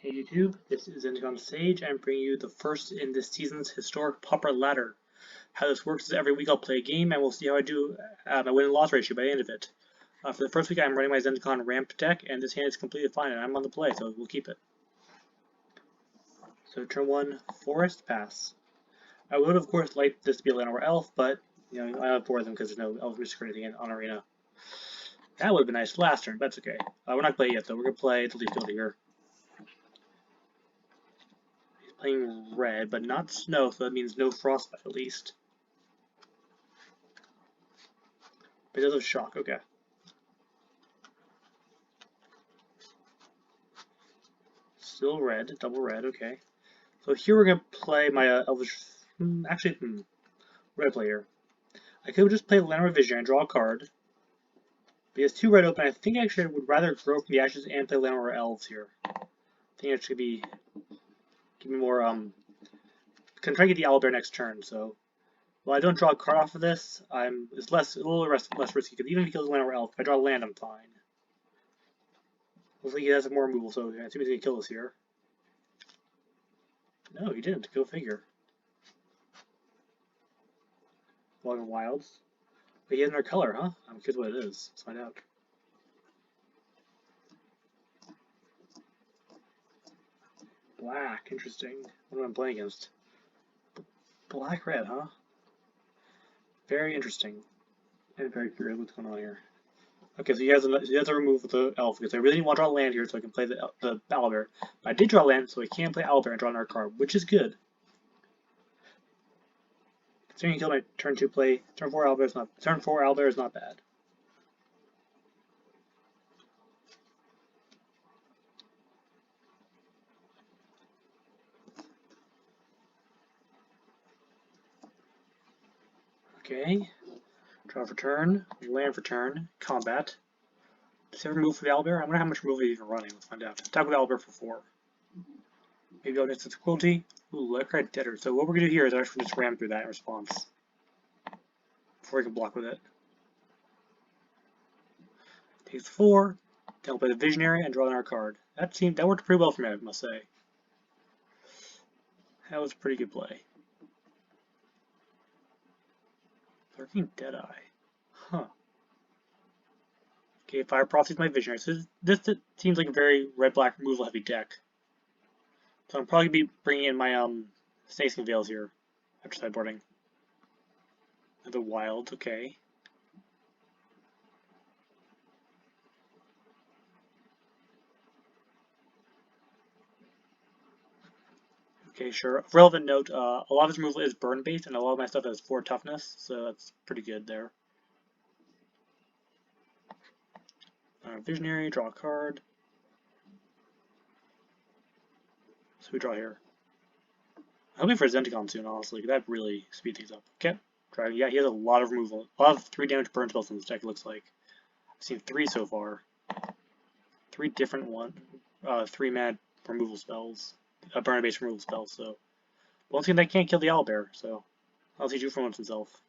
Hey YouTube, this is Zendikon Sage. I'm bringing you the first in this season's historic Pauper ladder. How this works is every week I'll play a game and we'll see how I do my win and loss ratio by the end of it. For the first week I'm running my Zendikon ramp deck and this hand is completely fine and I'm on the play, so we'll keep it. So turn 1, Forest, pass. I would of course like this to be a Llanowar Elf, but I have 4 of them because there's no Elf Mystic or anything on Arena. That would have been nice last turn, that's okay. We're not playing yet though, we're going to play the Leaf Gilder here. Playing red, but not snow, so that means no frostbite at least. But it does have shock, okay. Still red, double red, okay. So here we're gonna play my Elvish. We're gonna play here. I could just play Llanowar Visionary and draw a card. But he has 2 red open. I think actually I would rather grow from the ashes and play Llanowar Elves here. I think it should be give me more can try to get the Owlbear next turn, so while I don't draw a card off of this, it's a little less risky, because even if he kills Llanowar Elf, if I draw land, I'm fine. Hopefully he has more removal, so I assume he's gonna kill us here. No, he didn't. Go figure. Log of Wilds. But he has another color, huh? I'm curious what it is. Let's find out. Black, interesting. What am I playing against? Black-red, huh? Very interesting. And very curious what's going on here. Okay, so he has to remove the elf, because I really didn't want to draw land here so I can play the Owlbear. I did draw land, so I can play Owlbear and draw another card, which is good. Considering he killed my turn 2 play, turn 4 Owlbear is not bad. Okay. Draw for turn, land for turn, combat. Does he have remove for the Owlbear? I wonder how much removal he's even running. Let's find out. Attack with Owlbear for 4. Maybe I'll get its cruelty. Ooh, I cried Deader. So what we're going to do here is actually just ram through that in response. Before we can block with it. Takes 4. Then we'll play the Visionary and draw another card. That worked pretty well for me, I must say. That was a pretty good play. Lurking Deadeye. Huh. Okay, Fire Prophecy is my Visionary. So this seems like a very red-black removal heavy deck. So I'm probably going to be bringing in my Snakeskin Veils here after sideboarding. The Wild, okay. Okay, sure. Relevant note, a lot of his removal is burn-based, and a lot of my stuff has 4 toughness, so that's pretty good there. Visionary, draw a card. So we draw here. I'm hoping for a Zendikon soon, honestly. That really speed things up. Okay, Dragon. Yeah, he has a lot of removal. A lot of 3 damage burn spells in this deck, it looks like. I've seen 3 so far. 3 different 3-mana removal spells. Burn-based removal spells, so. Once again, I can't kill the Owlbear, so. I'll see you for once himself.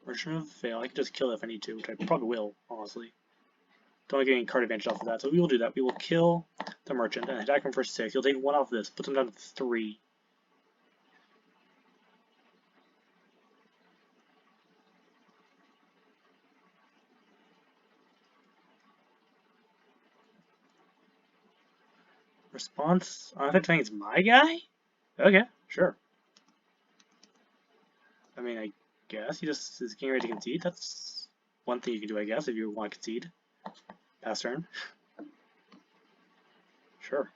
Merchant of Veil. I can just kill it if I need to, which I probably will, honestly. Don't get any card advantage off of that, so we will do that. We will kill the Merchant and attack him for 6. He'll take 1 off of this, puts him down to 3. Response? I think it's my guy? Okay, sure. I mean, I guess he just is getting ready to concede. That's one thing you can do, I guess, if you want to concede. Pass turn. Sure.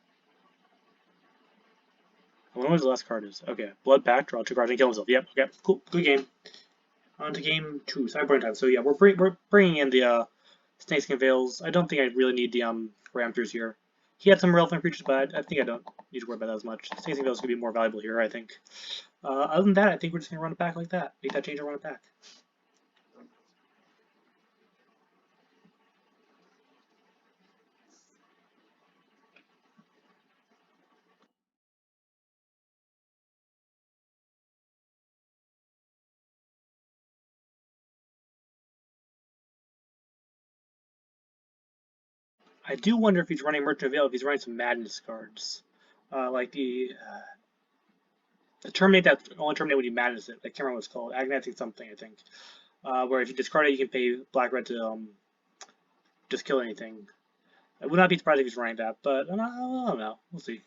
I wonder what his last card is. Okay, Blood Pact, draw 2 cards and kill himself. Yep, okay, cool, good game. On to game 2, sideboard time. So yeah, we're bringing in the Snakeskin Veils. I don't think I really need the Ramthers here. He had some relevant creatures, but I think I don't need to worry about that as much. Snakeskin Veils could be more valuable here, I think. Other than that, I think we're just going to run it back like that. Make that change and run it back. I do wonder if he's running Merchant of Veil, if he's running some Madness cards. like the terminate that only terminate when you madness it. I can't remember what it's called. Agonizing something, I think. Where if you discard it, you can pay black-red to just kill anything. I would not be surprised if he's running that, but I don't know. We'll see.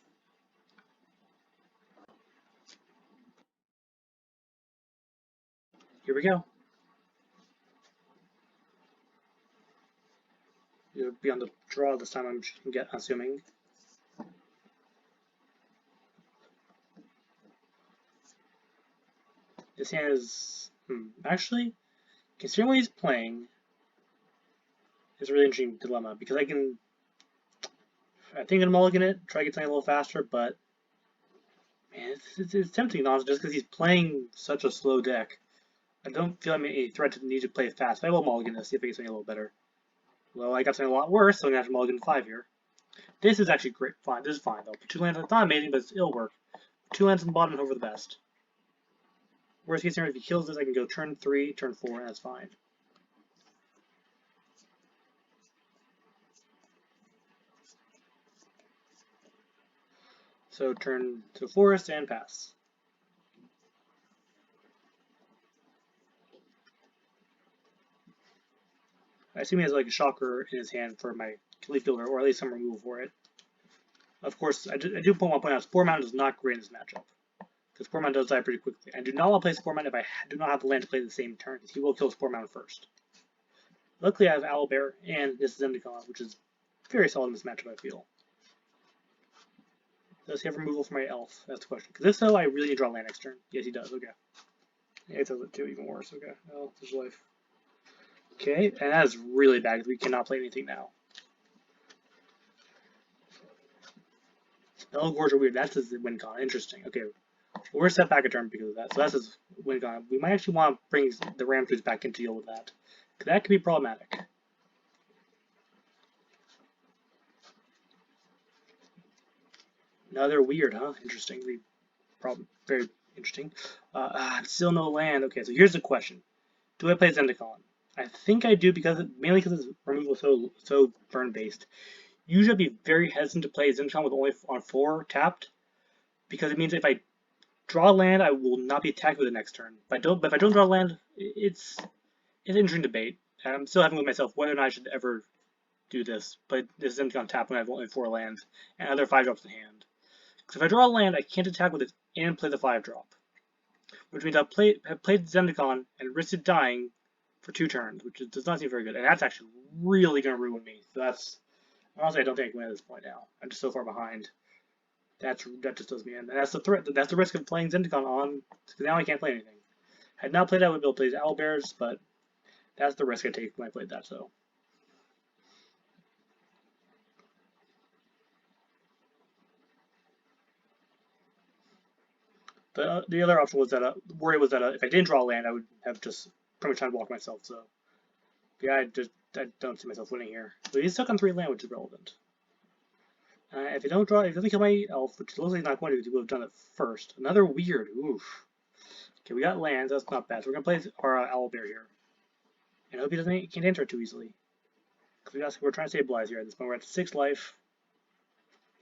Here we go. You'll be on the draw this time, I'm assuming. This hand is... actually, considering what he's playing, it's a really interesting dilemma, because I think I'm going to mulligan it, try to get something a little faster, but man, it's tempting not just because he's playing such a slow deck. I don't feel I'm a threat to need to play it fast. I will mulligan this, see if I get something a little better. Well, I got something a lot worse, so I'm going to have to mulligan 5 here. This is actually great. Fine. This is fine, though. For 2 lands, it's not amazing, but it'll work. 2 lands on the bottom and over the best. Worst case scenario, if he kills this, I can go turn 3, turn 4, and that's fine. So turn to forest and pass. I assume he has like a shocker in his hand for my Leaf Gilder, or at least some removal for it. Of course, I do want to point out, Sporemound is not great in this matchup. Because Sporemound does die pretty quickly. I do not want to play Sporemound if I do not have the land to play the same turn, because he will kill Sporemound first. Luckily, I have Owlbear and this Zendikon, which is very solid in this matchup, I feel. Does he have removal for my elf? That's the question. Because if so, I really need to draw land next turn. Yes, he does. Okay. Yeah, it does it too, even worse. Okay. Oh, this is life. Okay, and that is really bad because we cannot play anything now. Spell Gorge are weird. That's his win con. Interesting. Okay. Well, we're set back a turn because of that. So that's his win con. We might actually want to bring the Ram Foods back in to deal with that. Because that could be problematic. Another weird, huh? Interesting. Very interesting. Still no land. Okay, so here's the question. Do I play Zendikon? I think I do mainly because its removal is so burn based. Usually I'd be very hesitant to play Zendikon with only on 4 tapped, because it means if I draw land, I will not be attacked with the next turn. But if I don't draw land, it's an interesting debate. And I'm still having with myself whether or not I should ever do this. Play this Zendikon tap when I have only 4 lands and other 5-drops in hand. Because if I draw a land, I can't attack with it and play the 5-drop. Which means have played Zendikon and risked it dying for 2 turns, which does not seem very good. And that's actually really going to ruin me. So that's... Honestly, I don't think I can win at this point now. I'm just so far behind. That just does me in. And that's the threat. That's the risk of playing Zendikon on... Because now I can't play anything. Had not played that, I would be able to play Owlbears, but that's the risk I take when I played that, so... The other option was that worry was that if I didn't draw land, I would have just pretty much time to walk myself. So yeah, I don't see myself winning here. So he's stuck on 3 land, which is relevant. If he don't draw, if he doesn't kill my elf, which looks like he's not going to, he would have done it first. Another weird. Oof. Okay, we got lands. That's not bad. So we're gonna play our Owlbear here, and I hope he can't enter too easily. Because we're trying to stabilize here at this point. We're at 6 life.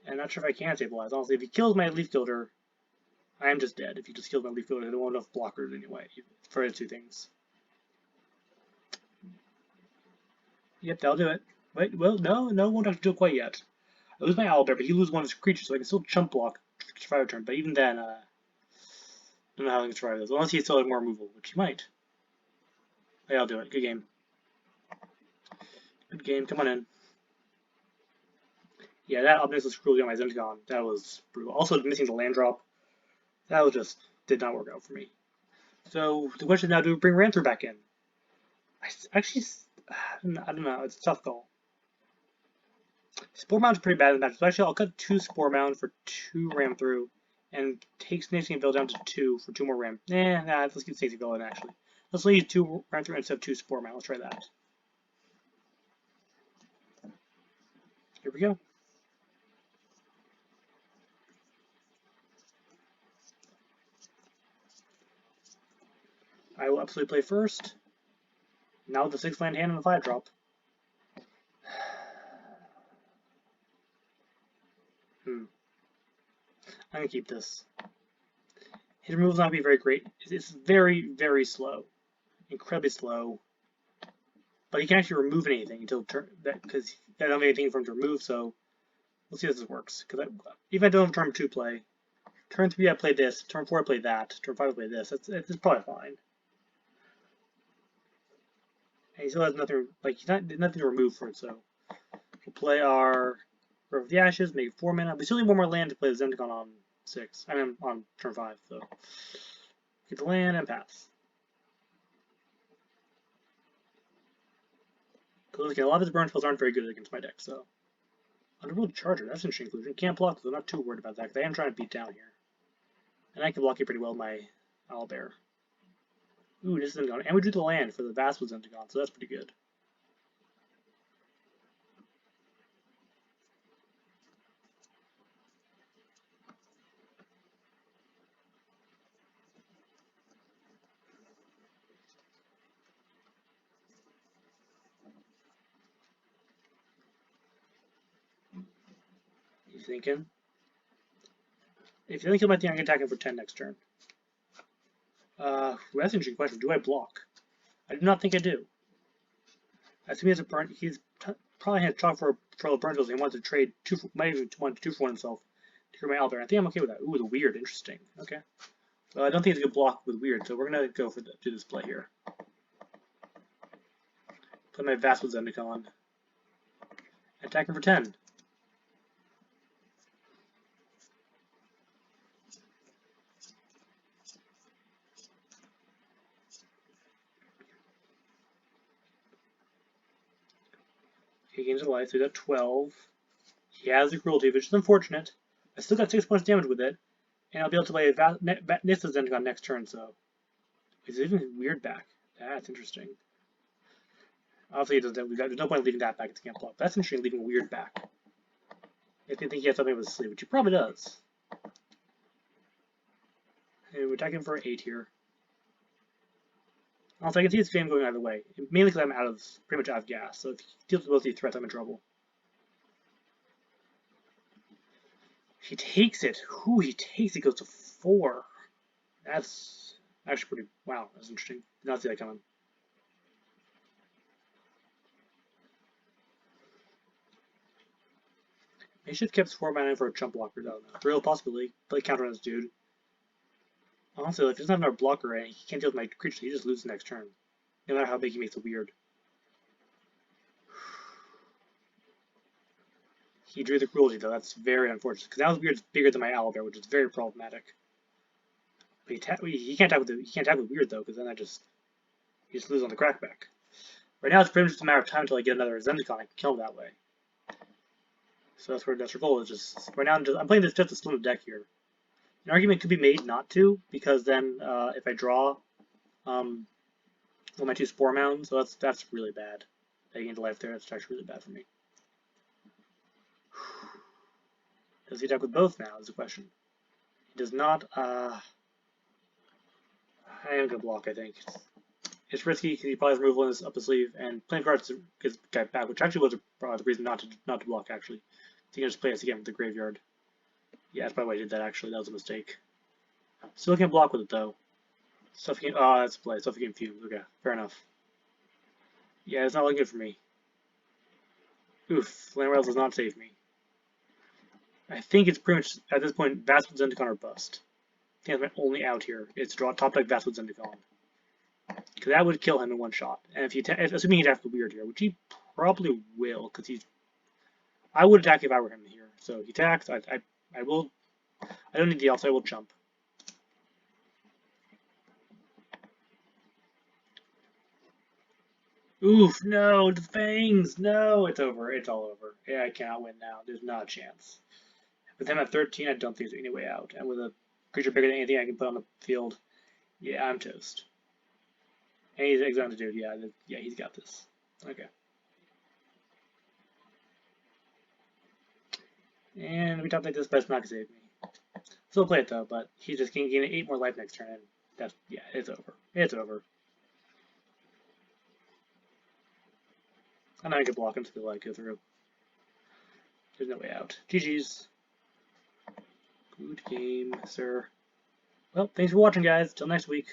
And I'm not sure if I can stabilize. Honestly, if he kills my Leaf Gilder, I am just dead. If he just kills my Leaf Gilder, I don't want enough blockers anyway for the 2 things. Yep, that'll do it. Wait, well, no, won't have to do it quite yet. I lose my Owlbear, but he loses one of his creatures, so I can still chump block survive a turn. But even then, I don't know how I can survive this. Unless he still has more removal, which he might. Yeah, I'll do it. Good game. Good game. Come on in. Yeah, that obviously was cruelly on my Zendikon. That was brutal. Also, missing the land drop. That was just did not work out for me. So the question now: do we bring Ranthor back in? Actually, I don't know. It's a tough call. Sporemound's pretty bad in the match. So actually, I'll cut 2 Sporemound for 2 Ram through, and take Snakeskin Veil down to 2 for 2 more Ram. Let's get Snakeskin Veil in actually. Let's leave 2 Ram through instead of 2 Sporemound. Let's try that. Here we go. I will absolutely play first. Now with the 6 land hand and the 5-drop. I'm gonna keep this. His removal's not gonna be very great. It's very, very slow. Incredibly slow. But he can't actually remove anything until turn that because I don't have anything for him to remove, so we'll see if this works. Because even if I don't have turn 2 play, turn 3 I play this, turn 4 I play that, turn 5 I play this. It's probably fine. And he still has nothing like he's nothing to remove for it, so we'll play our Grove of the Ashes, make 4 mana. We still need one more land to play the Zendikon on 6. I mean on turn 5, so get the land and pass. Because a lot of his burn spells aren't very good against my deck, so. Underworld Charger, that's an interesting inclusion. Can't block, so I'm not too worried about that, because I am trying to beat down here. And I can block it pretty well with my Owlbear. Ooh, this is Zendikon. And we drew the land for the Vastwood Zendikon, so that's pretty good. He's thinking. If you think about the I can attack him for 10 next turn. That's an interesting question. Do I block? I do not think I do. I assume he has a burn. He's probably has chalk for a burn bills. He wants to trade might even want to 2-for-1 himself to create my Owlbear. I think I'm okay with that. Ooh, the weird, interesting. Okay. Well, I don't think it's a good block with weird, so we're gonna go for do this play here. Play my Vastwood Zendikon. Attack him for 10. He gains a life, so he got 12. He has the cruelty, which is unfortunate. I still got 6 points damage with it, and I'll be able to play Nissa Zendikon next turn, so. He's leaving weird back. That's interesting. Obviously, there's no point leaving that back, it's can't block. That's interesting, leaving weird back. If you think he has something with sleep, which he probably does. And we're attacking for 8 here. Also, I can see this game going either way, mainly because I'm pretty much out of gas, so if he deals with both these threats, I'm in trouble. He takes it. Ooh, he takes it, goes to 4. That's actually pretty, wow, that's interesting. Did not see that coming. He should have kept Sporemound for a chump blocker, though. Real possibility. Play counter on this dude. Honestly, if he doesn't have another blocker and he can't deal with my creature, he just loses next turn. No matter how big he makes it weird. He drew the cruelty, though. That's very unfortunate. Because now weird's bigger than my Owlbear, which is very problematic. But he can't attack with weird, though, because then you just lose on the crackback. Right now, it's pretty much just a matter of time until I get another Zendikon. I can kill him that way. So that's where our goal is. Just right now, I'm playing this just to slim the deck here. An argument could be made not to, because then if I draw my 2 Sporemounds, so that's really bad. Taking into life there, that's actually really bad for me. Does he attack with both now, is the question. He does not. I am going to block, I think. It's risky because he probably has removal up his sleeve, and playing cards gets guy back, which actually was probably the reason not to block, actually. So you can just play this again with the graveyard. Yeah, that's probably why I did that, actually. That was a mistake. Still can't block with it, though. Suffocating. Oh, that's a play. Suffocating Fumes. Okay, fair enough. Yeah, it's not looking good for me. Oof, Llanowar Elves does not save me. I think it's pretty much, at this point, Vastwood Zendikon or bust. I think that's my only out here. It's draw top deck Vastwood Zendikon. Because that would kill him in one shot. And if assuming he'd attack the weird here, which he probably will, because I would attack if I were him here. So he attacks, I will, I don't need the else, I will jump. Oof, no, the fangs, no, it's over, it's all over. Yeah, I cannot win now, there's not a chance. With him at 13, I don't think there's any way out. And with a creature bigger than anything I can put on the field, yeah, I'm toast. And he's exiled the dude, yeah, he's got this. Okay. And we top like this, but it's not gonna save me. Still play it though, but he's just gonna gain 8 more life next turn, and that's, yeah, it's over. It's over. I'm not gonna block until I go through. There's no way out. GG's. Good game, sir. Well, thanks for watching, guys. Till next week.